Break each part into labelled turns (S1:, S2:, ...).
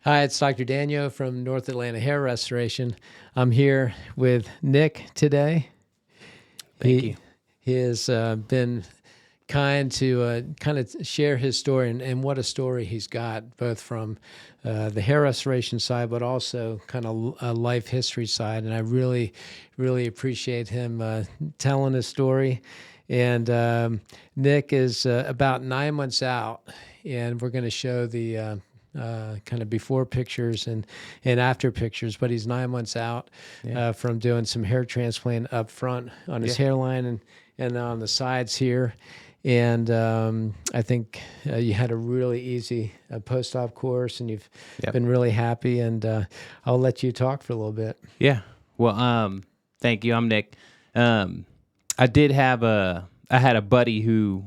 S1: Hi, it's Dr. Danyo from North Atlanta Hair Restoration. I'm here with Nick today.
S2: Thank
S1: He
S2: you.
S1: he has been kind to kind of share his story and what a story he's got, both from the hair restoration side, but also kind of a life history side. And I really, really appreciate him telling his story. And Nick is about 9 months out, and we're going to show the kind of before pictures and after pictures, but he's 9 months out from doing some hair transplant up front on his
S2: Yeah.
S1: hairline and on the sides here. And I think you had a really easy post-op course, and you've
S2: Yep.
S1: been really happy. And I'll let you talk for a little bit.
S2: Yeah. Well, thank you. I'm Nick. I had a buddy who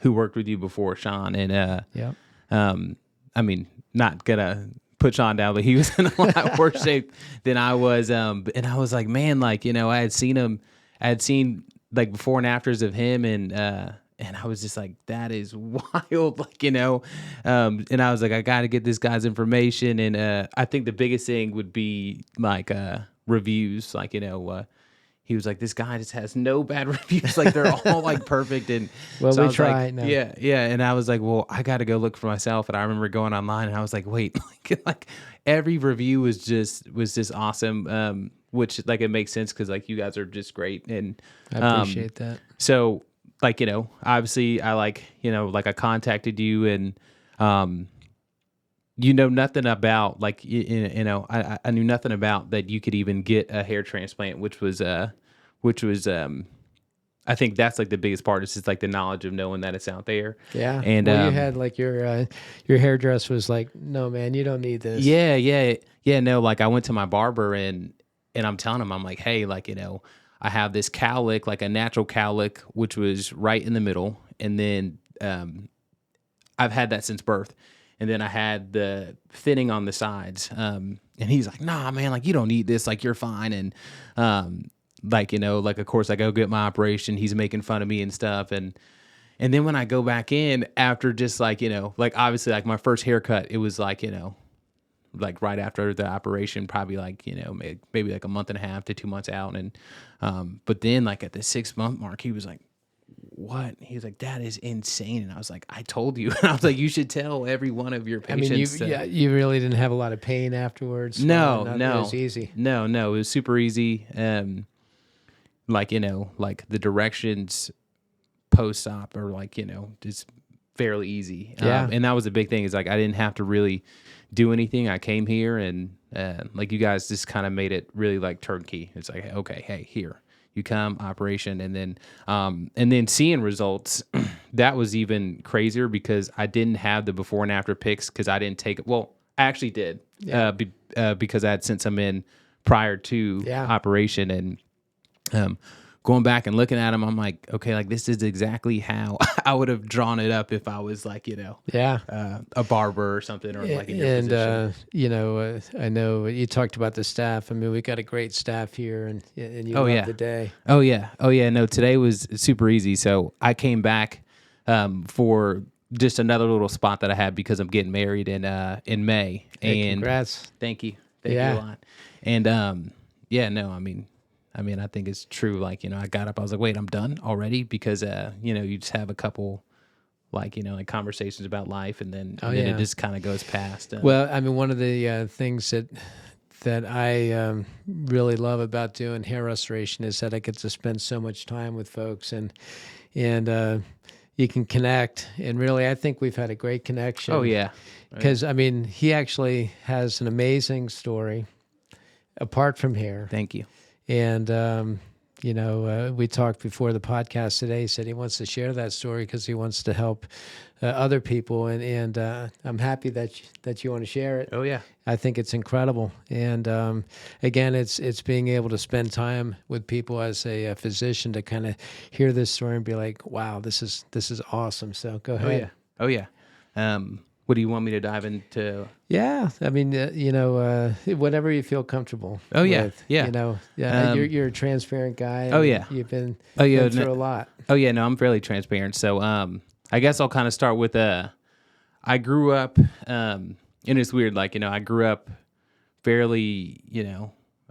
S2: worked with you before, Sean, and
S1: Yeah.
S2: I mean, not gonna put Sean down, but he was in a lot worse shape than I was. And I was like, man, like, I had seen like before and afters of him, and I was just like, that is wild, like, and I was like, I got to get this guy's information, and I think the biggest thing would be like reviews, like, he was like, this guy just has no bad reviews. Like they're all like perfect. And
S1: Well,
S2: so I
S1: we
S2: was
S1: try
S2: like,
S1: now.
S2: yeah. And I was like, well, I got to go look for myself. And I remember going online and I was like, wait, like every review was just awesome. Which like, it makes sense. Cause like you guys are just great. And
S1: I appreciate that.
S2: so like, obviously I like, like I contacted you and, nothing about like I knew nothing about that you could even get a hair transplant, which was I think that's like the biggest part is just like the knowledge of knowing that it's out there.
S1: Yeah.
S2: And
S1: Well, you had like your hairdresser was like, no, man, you don't need this.
S2: yeah, no, like I went to my barber and I'm telling him, I'm like, hey, like, I have this cowlick, like a natural cowlick, which was right in the middle, and then I've had that since birth. And then I had the thinning on the sides. And he's like, nah, man, like you don't need this. Like you're fine. And like, like, of course I go get my operation. He's making fun of me and stuff. And then when I go back in after just like, like obviously like my first haircut, it was like, like right after the operation, probably like, maybe like a month and a half to 2 months out. And, but then like at the 6 month mark, he was like, what? He was like, that is insane. And I was like, I told you. And I was like, you should tell every one of your
S1: I mean,
S2: patients.
S1: you really didn't have a lot of pain afterwards.
S2: No.
S1: It was easy.
S2: No, it was super easy. Like, like the directions post-op are like, just fairly easy.
S1: Yeah.
S2: And that was a big thing is like, I didn't have to really do anything. I came here and like you guys just kind of made it really like turnkey. It's like, okay, hey, here. You come, operation, and then seeing results, that was even crazier because I didn't have the before and after pics because I didn't take it. Well, I actually did because I had sent some in prior to operation, and going back and looking at them, I'm like, okay, like this is exactly how I would have drawn it up if I was like, a barber or something, or like in your position.
S1: I know you talked about the staff. I mean, we got a great staff here, and you love the day.
S2: Oh yeah. No, today was super easy. So I came back for just another little spot that I had because I'm getting married in May.
S1: Hey,
S2: and
S1: congrats.
S2: Thank you a lot. And no, I mean, I think it's true. Like, I got up, I was like, wait, I'm done already? Because, you just have a couple, like, like conversations about life and then it just kind of goes past.
S1: Well, I mean, one of the things that I really love about doing hair restoration is that I get to spend so much time with folks and you can connect. And really, I think we've had a great connection.
S2: Oh, yeah.
S1: Because, I mean, he actually has an amazing story apart from hair.
S2: Thank you.
S1: And, we talked before the podcast today. He said he wants to share that story because he wants to help other people. And I'm happy that you want to share it.
S2: Oh, yeah.
S1: I think it's incredible. And again, it's being able to spend time with people as a physician to kind of hear this story and be like, wow, this is awesome. So go ahead.
S2: Oh, yeah. What do you want me to dive into?
S1: Yeah, I mean, whatever you feel comfortable.
S2: Oh yeah,
S1: with,
S2: yeah.
S1: You're a transparent guy.
S2: Oh yeah,
S1: you've been through a lot.
S2: Oh yeah, no, I'm fairly transparent. So I guess I'll kind of start with I grew up and it's weird, like, I grew up fairly,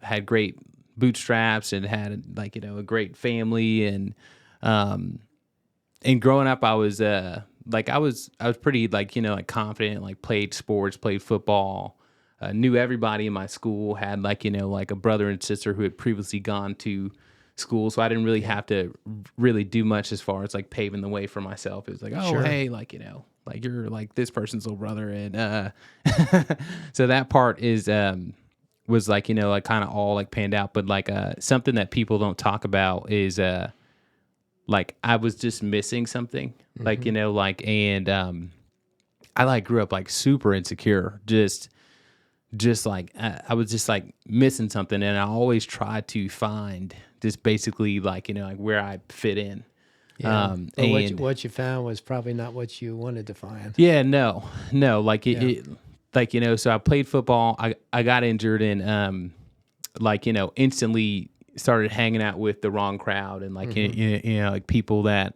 S2: had great bootstraps and had like, a great family. And growing up, I was, I was pretty like, like confident, like played sports, played football, knew everybody in my school, had like, like a brother and sister who had previously gone to school. So I didn't really have to really do much as far as like paving the way for myself. It was like, oh,
S1: Sure.
S2: hey, like, like you're like this person's little brother. And, so that part is, was like, like kind of all like panned out. But like, something that people don't talk about is, like I was just missing something, like, and, I like grew up like super insecure, just like, I was just like missing something. And I always tried to find just basically like, like where I fit in.
S1: Yeah. But
S2: And
S1: what you found was probably not what you wanted to find.
S2: yeah, no, like it like, so I played football. I got injured and, like, instantly started hanging out with the wrong crowd and like, like people that,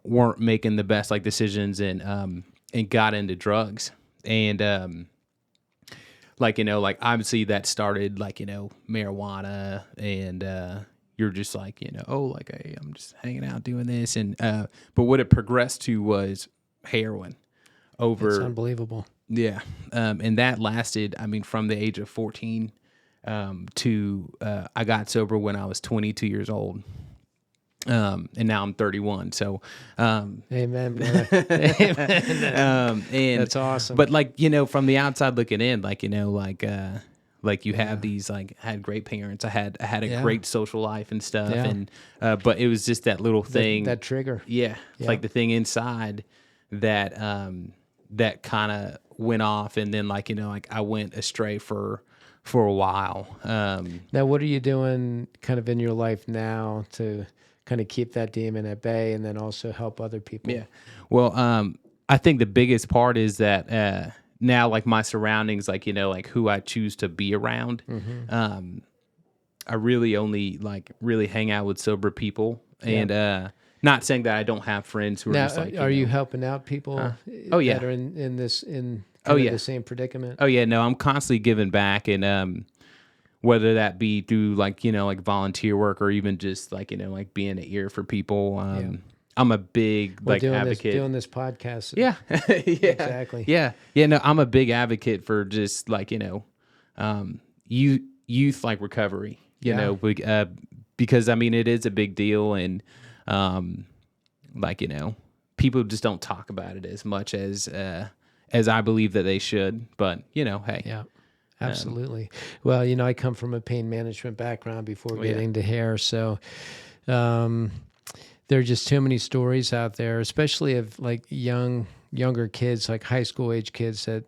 S2: weren't making the best like decisions and got into drugs. And, like, like obviously that started like, marijuana and, you're just like, oh, like I'm just hanging out doing this. And, but what it progressed to was heroin over.
S1: It's unbelievable.
S2: Yeah. And that lasted, I mean, from the age of 14, to, I got sober when I was 22 years old. And now I'm 31. So,
S1: Amen, brother. Amen.
S2: and
S1: That's awesome.
S2: But like, from the outside looking in, like, like you have these, like I had great parents. I had a great social life and stuff.
S1: Yeah.
S2: And, but it was just that little thing,
S1: that trigger.
S2: yeah. Like the thing inside that, that kind of went off. And then like, like I went astray for a while.
S1: Now, what are you doing kind of in your life now to kind of keep that demon at bay and then also help other people?
S2: Yeah. Well, I think the biggest part is that, now like my surroundings, like, like who I choose to be around. I really only like really hang out with sober people and, not saying that I don't have friends who are
S1: Now,
S2: just like,
S1: are you helping out people
S2: Oh, yeah.
S1: that are in this, in
S2: Oh,
S1: kind of
S2: yeah.
S1: the same predicament?
S2: Oh yeah, no, I'm constantly giving back and, whether that be through like, like volunteer work or even just like, like being an ear for people. I'm a big like advocate.
S1: Doing this podcast.
S2: Yeah. Yeah.
S1: Exactly.
S2: Yeah. Yeah. No, I'm a big advocate for just like, youth like recovery, you know, because I mean, it is a big deal. And, like, people just don't talk about it as much as I believe that they should, but hey.
S1: Yeah. Absolutely. Well, I come from a pain management background before getting to hair. So, there are just too many stories out there, especially of like younger kids, like high school age kids that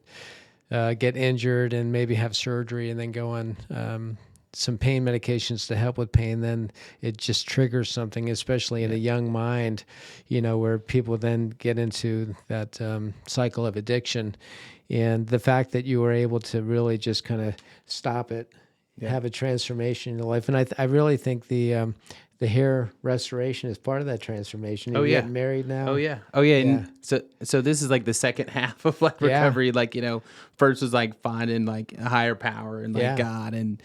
S1: get injured and maybe have surgery and then go on some pain medications to help with pain. Then it just triggers something, especially in a young mind, where people then get into that cycle of addiction. And the fact that you were able to really just kind of stop it, have a transformation in your life. And I really think the hair restoration is part of that transformation. You're getting married now.
S2: Oh yeah. And so this is like the second half of like recovery. Like, first was like finding like a higher power and like God and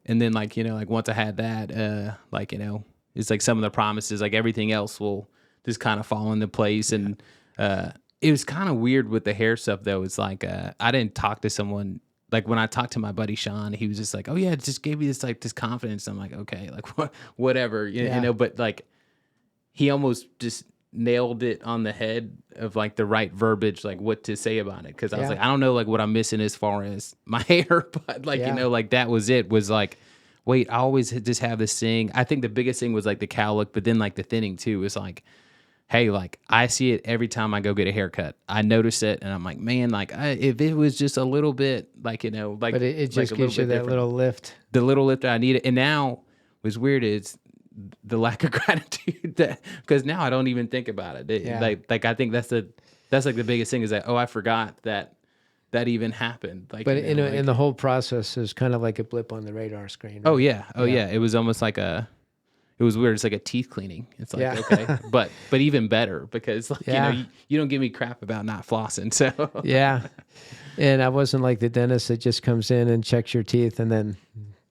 S2: then like, like once I had that, like, it's like some of the promises, like everything else will just kind of fall into place. And, it was kind of weird with the hair stuff though. It's like, I didn't talk to someone. Like when I talked to my buddy Sean, he was just like, "Oh yeah, it just gave me this like this confidence." I'm like, "Okay, like whatever, you know." But like, he almost just nailed it on the head of like the right verbiage, like what to say about it. Because I was like, I don't know, like what I'm missing as far as my hair, but like like that was it. Was like, wait, I always just have this thing. I think the biggest thing was like the cow look, but then like the thinning too was like, hey, like I see it every time I go get a haircut. I notice it, and I'm like, man, like if it was just a little bit, like like,
S1: but it just
S2: like
S1: gives you that little lift.
S2: The little lift that I needed, and now what's weird is the lack of gratitude that because now I don't even think about it. Like I think that's like the biggest thing is that I forgot that even happened. Like,
S1: but in the whole process is kind of like a blip on the radar screen. Right?
S2: Oh yeah, yeah. It was almost like it was weird. It's like a teeth cleaning. It's like,
S1: Yeah.
S2: okay, but even better because like,
S1: Yeah.
S2: you don't give me crap about not flossing. So
S1: Yeah. And I wasn't like the dentist that just comes in and checks your teeth and then.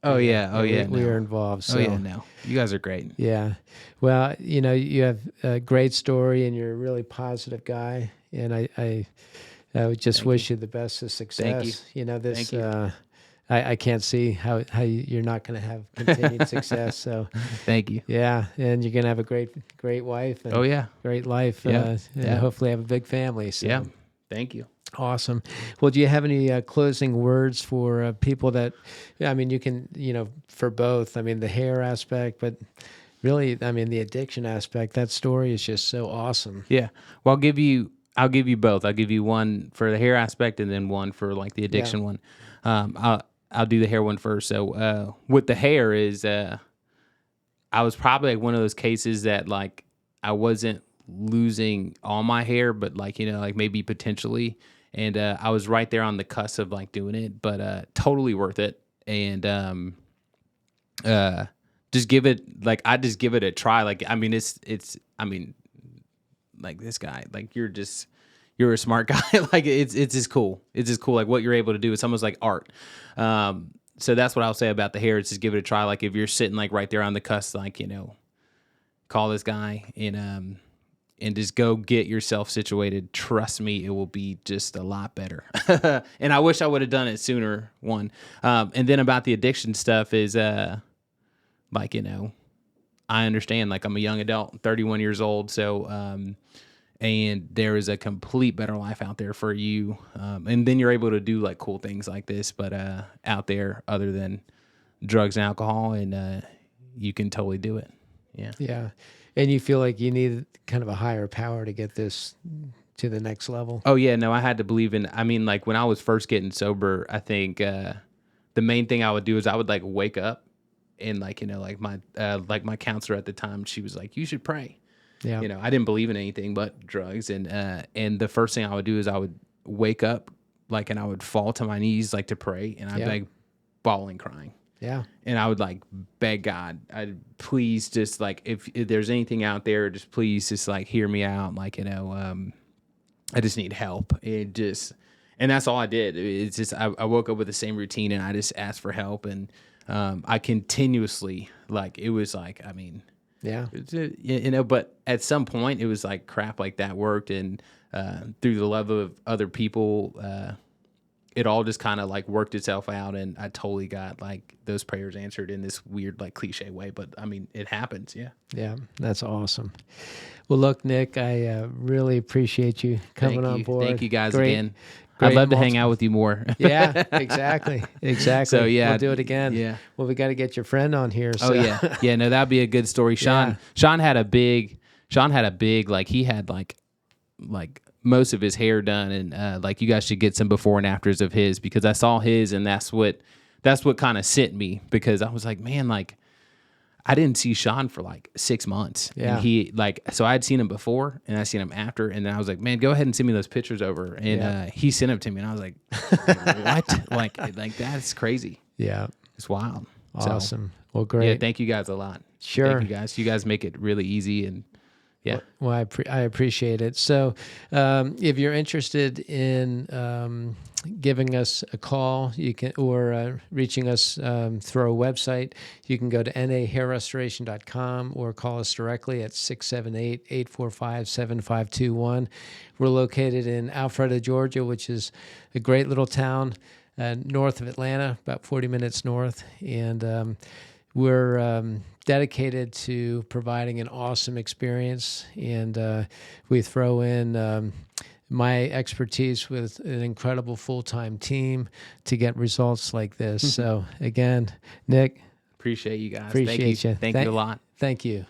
S2: oh yeah,
S1: We
S2: no.
S1: are involved. So.
S2: Oh yeah, no, you guys are great.
S1: Yeah. Well, you have a great story and you're a really positive guy. And I would just wish you the best of success.
S2: you.
S1: This,
S2: Thank you.
S1: I can't see how you're not going to have continued success. So,
S2: Thank you.
S1: yeah. And you're going to have a great wife. And
S2: Oh yeah,
S1: great life.
S2: Yeah.
S1: And hopefully have a big family. So.
S2: yeah. Thank you.
S1: Awesome. Well, do you have any closing words for people that, I mean, you can, for both, I mean, the hair aspect, but really, I mean, the addiction aspect, that story is just so awesome.
S2: Yeah. Well, I'll give you both. I'll give you one for the hair aspect and then one for like the addiction one. I'll do the hair one first. So, with the hair is, I was probably like one of those cases that like I wasn't losing all my hair, but like, like maybe potentially. And I was right there on the cusp of like doing it, but totally worth it. And just give it like I just give it a try. Like I mean, like this guy, like you're a smart guy. Like it's just cool. It's just cool. Like what you're able to do. It's almost like art. So that's what I'll say about the hair. Is just give it a try. Like if you're sitting like right there on the cusp, like call this guy and just go get yourself situated. Trust me, it will be just a lot better. And I wish I would have done it sooner, one. And then about the addiction stuff is, like, I understand, like, I'm a young adult, 31 years old. So, and there is a complete better life out there for you. And then you're able to do, like, cool things like this, but out there other than drugs and alcohol, and you can totally do it. Yeah.
S1: Yeah. And you feel like you need kind of a higher power to get this to the next level?
S2: Oh, yeah. No, I had to believe in, I mean, like when I was first getting sober, I think the main thing I would do is I would like wake up and like, like my counselor at the time, she was like, you should pray.
S1: Yeah.
S2: I didn't believe in anything but drugs. And the first thing I would do is I would wake up like, and I would fall to my knees like to pray, and I'd be like bawling, crying.
S1: Yeah.
S2: And I would like beg God, I'd please just like, if there's anything out there, just please just like hear me out. Like, I just need help. And that's all I did. It's just, I woke up with the same routine and I just asked for help. And I continuously, like, it was like, I mean,
S1: yeah,
S2: but at some point it was like crap, like that worked. And through the love of other people, it all just kind of like worked itself out, and I totally got like those prayers answered in this weird like cliche way, but I mean it happens. Yeah,
S1: that's awesome. Well, look, Nick, I really appreciate you coming on board.
S2: Thank you guys again. I'd love to hang out with you more.
S1: Yeah, exactly.
S2: So yeah,
S1: we'll do it again.
S2: Yeah.
S1: Well, we got to get your friend on here. So.
S2: Oh yeah. No, that'd be a good story. Sean had a big like he had like most of his hair done, and like you guys should get some before and afters of his, because I saw his, and that's what kind of sent me, because I was like, man, like I didn't see Sean for like 6 months.
S1: Yeah.
S2: And he like, so I had seen him before and I seen him after, and then I was like, man, go ahead and send me those pictures over. And he sent them to me, and I was like, what? like that's crazy.
S1: Yeah.
S2: It's wild.
S1: Awesome. Well, great.
S2: Yeah, thank you guys a lot.
S1: Sure.
S2: Thank you guys. You guys make it really easy, and yeah.
S1: Well, I appreciate it. So if you're interested in giving us a call, you can, or reaching us through our website, you can go to nahairrestoration.com or call us directly at 678-845-7521. We're located in Alpharetta, Georgia, which is a great little town north of Atlanta, about 40 minutes north. And we're dedicated to providing an awesome experience, and we throw in my expertise with an incredible full-time team to get results like this. So again, Nick,
S2: Appreciate you guys.
S1: Appreciate you.
S2: Thank you a lot.
S1: Thank you.